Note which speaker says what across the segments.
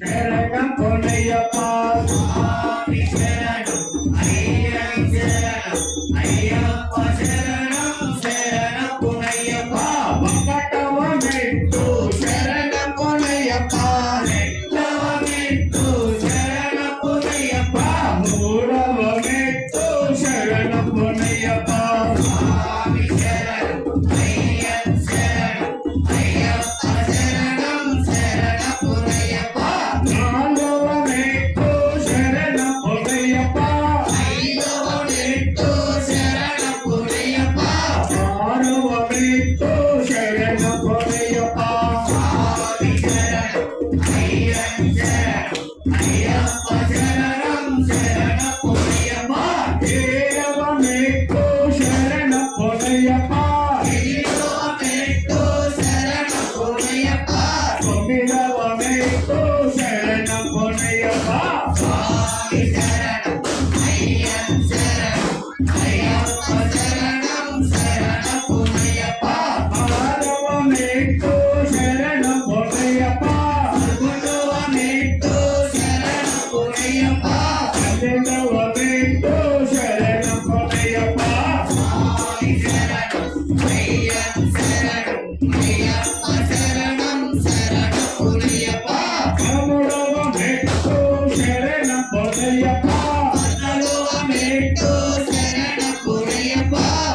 Speaker 1: శరణం పొన్నయ్యప్ప
Speaker 2: స్వామి శరణం అయ్యప్ప శరణం అయ్యప్ప శరణం శరణం పొన్నయ్యప్ప
Speaker 1: ఒకటవ మెట్టు శరణం పొన్నయ్యప్ప
Speaker 2: రెండవ మెట్టు శరణం పొన్నయ్యప్ప
Speaker 1: మూడవ మెట్టు శరణం పొన్నయ్యప్ప
Speaker 2: స్వామి శరణం అయ్యప్ప శరణం అయ్యప్ప శరణం శరణం పొన్నయ్యప్ప
Speaker 1: నాలుగవ మెట్టు శరణం పొన్నయ్యప్ప
Speaker 2: ఐదవ మెట్టు శరణం పొన్నయ్యప్ప
Speaker 1: ఆరవ మెట్టు శరణం పొన్నయ్యప్ప
Speaker 2: స్వామి శరణం అయ్యప్ప శరణం అయ్యప్ప శరణం శరణం పొన్నయ్యప్ప
Speaker 1: ఏడవ మెట్టు శరణం పొన్నయ్యప్ప
Speaker 2: ఎనిమిదవ మెట్టు శరణం పొన్నయ్యప్ప
Speaker 1: తొమ్మిదవ మెట్టు శరణం పొన్నయ్యప్ప
Speaker 2: స్వామి శరణం అయ్యప్ప శరణం అయ్యప్ప శరణం శరణం పొన్నయ్యప్ప
Speaker 1: ఆరవ మెట్టు శరణం పొన్నయ్యప్ప
Speaker 2: పదకొండవ మెట్టు శరణం పొన్నయ్యప్ప
Speaker 1: పన్నెండవ మెట్టు శరణం పొన్నయ్యప్ప
Speaker 2: స్వామి శరణం అయ్యప్ప శరణం అయ్యప్ప శరణం శరణం పొన్నయ్యప్ప
Speaker 1: పదమూడవ మెట్టు శరణం పొన్నయ్యప్ప
Speaker 2: పద్నాలుగవ మెట్టు శరణం పొన్నయ్యప్ప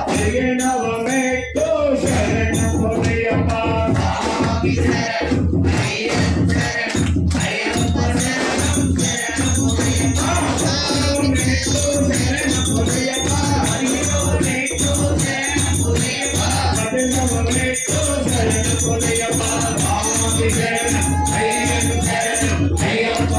Speaker 1: పదిహేనవ మెట్టు శరణం పొన్నయ్యప్ప
Speaker 2: స్వామి శరణం అయ్యప్ప శరణం అయ్యప్ప శరణం శరణం పొన్నయ్యప్ప పదహారవ మెట్టు శరణం పొన్నయ్యప్ప పదిహేనవ మెట్టు శరణం పొన్నయ్యప్ప
Speaker 1: పద్దెనిమిదవ మెట్టు శరణం పొన్నయ్యప్ప
Speaker 2: స్వామి శరణం అయ్యప్ప శరణం అయ్యప్ప